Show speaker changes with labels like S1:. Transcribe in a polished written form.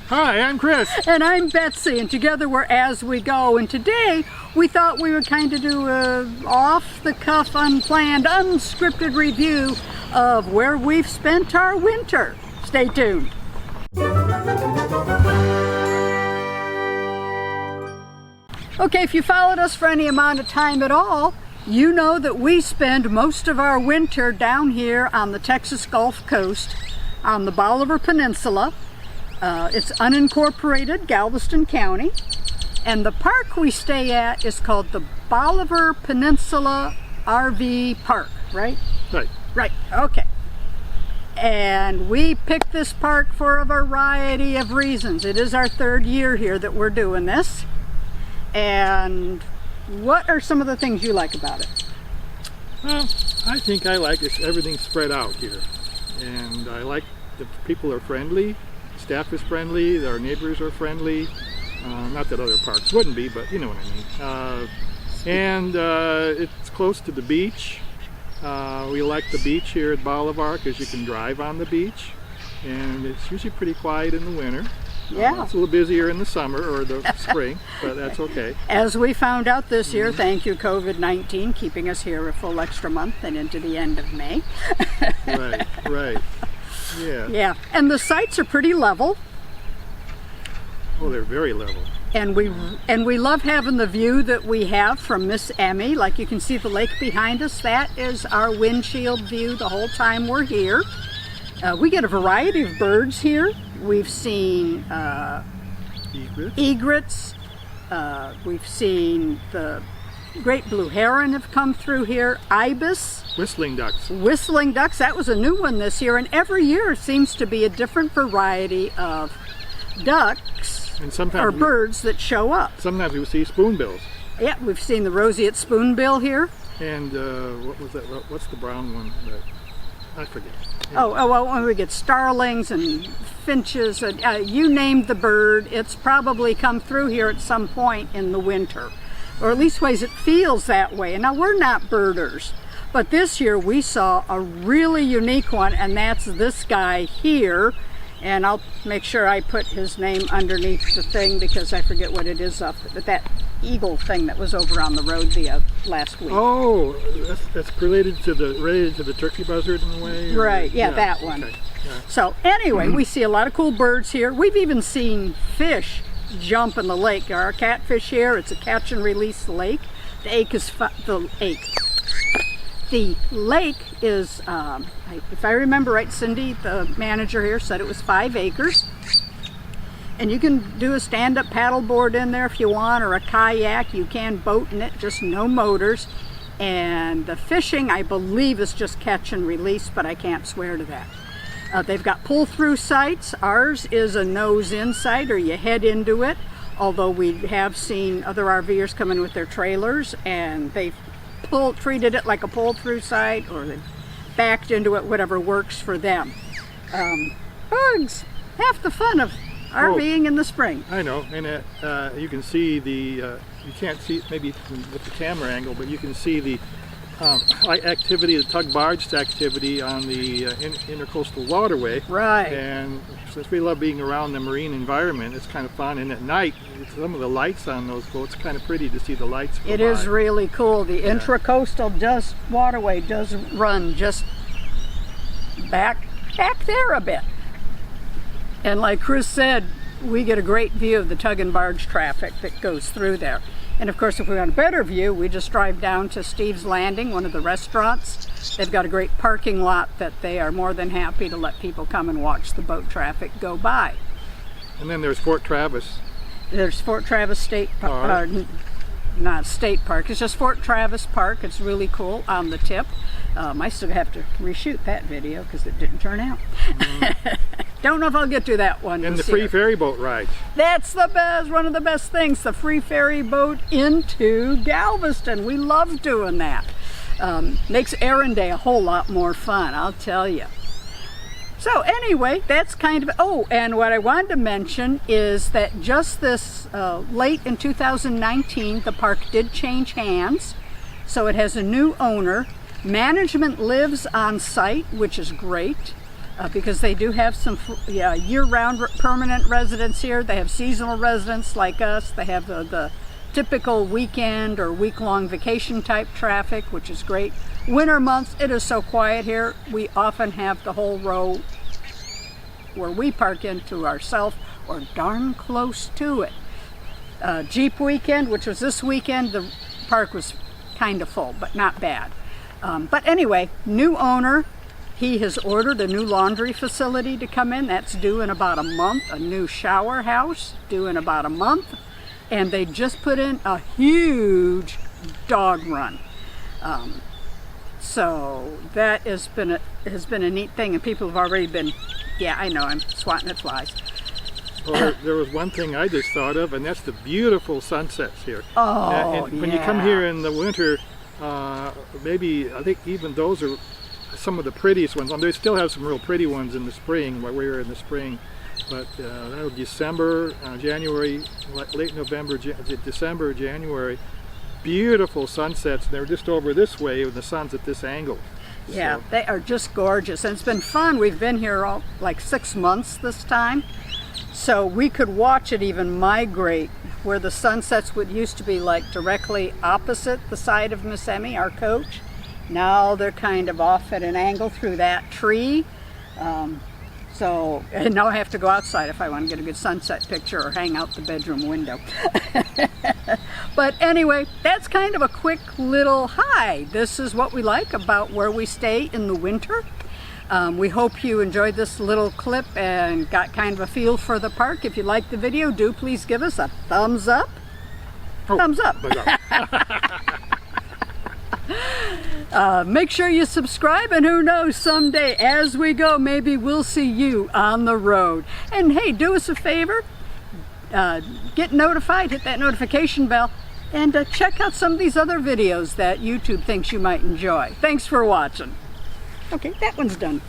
S1: Hi, I'm Chris.
S2: And I'm Betsy, and together we're As We Go. And today we thought we would kind of do a off-the-cuff, unplanned, unscripted review of where we've spent our winter. Stay tuned. Okay, if you followed us for any amount of time at all, you know that we spend most of our winter down here on the Texas Gulf Coast on the Bolivar Peninsula. It's unincorporated Galveston County, and the park we stay at is called the Bolivar Peninsula RV Park, right? Right, okay. And we picked this park for a variety of reasons. It is our third year here that we're doing this. And what are some of the things you like about it?
S1: Well, I think I like it. Everything's spread out here. And I like the people are friendly. Staff is friendly, our neighbors are friendly. Not that other parks wouldn't be, but you know what I mean. And it's close to the beach. We like the beach here at Bolivar because you can drive on the beach. And it's usually pretty quiet in the winter.
S2: Yeah.
S1: It's a little busier in the summer or the spring, but that's okay.
S2: As we found out this year, thank you COVID-19, keeping us here a full extra month and into the end of May.
S1: Right. Yeah.
S2: Yeah, and the sites are pretty level.
S1: Oh, they're very level.
S2: And we love having the view that we have from Miss Emmy. Like you can see the lake behind us. That is our windshield view the whole time we're here. We get a variety of birds here. We've seen egrets. We've seen the great blue heron have come through here. Ibis.
S1: Whistling ducks.
S2: Whistling ducks, that was a new one this year, and every year seems to be a different variety of ducks
S1: and sometimes
S2: birds that show up.
S1: Sometimes we see spoonbills.
S2: Yeah, we've seen the roseate spoonbill here.
S1: And what was that? What's the brown one? I forget. Yeah.
S2: Oh, well, we get starlings and finches, and you named the bird. It's probably come through here at some point in the winter, or at least ways it feels that way. And now we're not birders. But this year we saw a really unique one, and that's this guy here. And I'll make sure I put his name underneath the thing because I forget what it is up. But that eagle thing that was over on the road last week.
S1: Oh, that's related to the turkey buzzard in a way.
S2: Right. Yeah, that one.
S1: Okay. Yeah.
S2: So anyway, we see a lot of cool birds here. We've even seen fish jump in the lake. Our catfish here. It's a catch and release lake. The lake is, if I remember right, Cindy, the manager here, said it was 5 acres. And you can do a stand-up paddleboard in there if you want, or a kayak. You can boat in it, just no motors. And the fishing, I believe, is just catch and release, but I can't swear to that. They've got pull-through sites. Ours is a nose-in site, or you head into it. Although we have seen other RVers come in with their trailers, and they've treated it like a pull-through site, or they backed into it, whatever works for them. Bugs, half the fun of RVing in the spring.
S1: I know, and you can see you can't see it maybe with the camera angle, but you can see the activity, the tug barge activity on the intercoastal waterway.
S2: Right.
S1: And since we love being around the marine environment, it's kind of fun. And at night, some of the lights on those boats, kind of pretty to see the lights go by.
S2: It is really cool. The intracoastal waterway does run just back there a bit. And like Chris said, we get a great view of the tug and barge traffic that goes through there. And of course, if we want a better view, we just drive down to Steve's Landing, one of the restaurants. They've got a great parking lot that they are more than happy to let people come and watch the boat traffic go by.
S1: And then there's Fort Travis.
S2: There's Fort Travis State Park. Not State Park, it's just Fort Travis Park. It's really cool on the tip. I still have to reshoot that video because it didn't turn out. Don't know if I'll get to that one.
S1: And the free ferry boat ride.
S2: That's the best, one of the best things, the free ferry boat into Galveston. We love doing that. Makes Errand Day a whole lot more fun, I'll tell you. So anyway, that's kind of, and what I wanted to mention is that just this late in 2019, the park did change hands. So it has a new owner. Management lives on site, which is great. because they do have some year-round permanent residents here. They have seasonal residents like us. They have the typical weekend or week-long vacation type traffic, which is great. Winter months, it is so quiet here. We often have the whole row where we park into ourselves or darn close to it. Jeep weekend, which was this weekend, the park was kind of full, but not bad. But anyway, new owner. He has ordered a new laundry facility to come in. That's due in about a month. A new shower house due in about a month. And they just put in a huge dog run. So that has been a neat thing, and people have already been, yeah, I know, I'm swatting at flies.
S1: Well, there was one thing I just thought of, and that's the beautiful sunsets here.
S2: Oh,
S1: and when you come here in the winter, maybe, I think even those are some of the prettiest ones. They still have some real pretty ones in the spring, like we were in the spring. But December, January, late November, December, January, beautiful sunsets. They're just over this way when the sun's at this angle.
S2: Yeah,
S1: so.
S2: They are just gorgeous. And it's been fun. We've been here all, like 6 months this time. So we could watch it even migrate where the sunsets used to be like directly opposite the side of Miss Emmy, our coach. Now they're kind of off at an angle through that tree. And now I have to go outside if I want to get a good sunset picture or hang out the bedroom window. But anyway, that's kind of a quick little hi. This is what we like about where we stay in the winter. We hope you enjoyed this little clip and got kind of a feel for the park. If you liked the video, do please give us a thumbs up.
S1: Oh,
S2: thumbs up. Make sure you subscribe, and who knows, someday as we go, maybe we'll see you on the road. And hey, do us a favor, get notified, hit that notification bell, and check out some of these other videos that YouTube thinks you might enjoy. Thanks for watching. Okay, that one's done.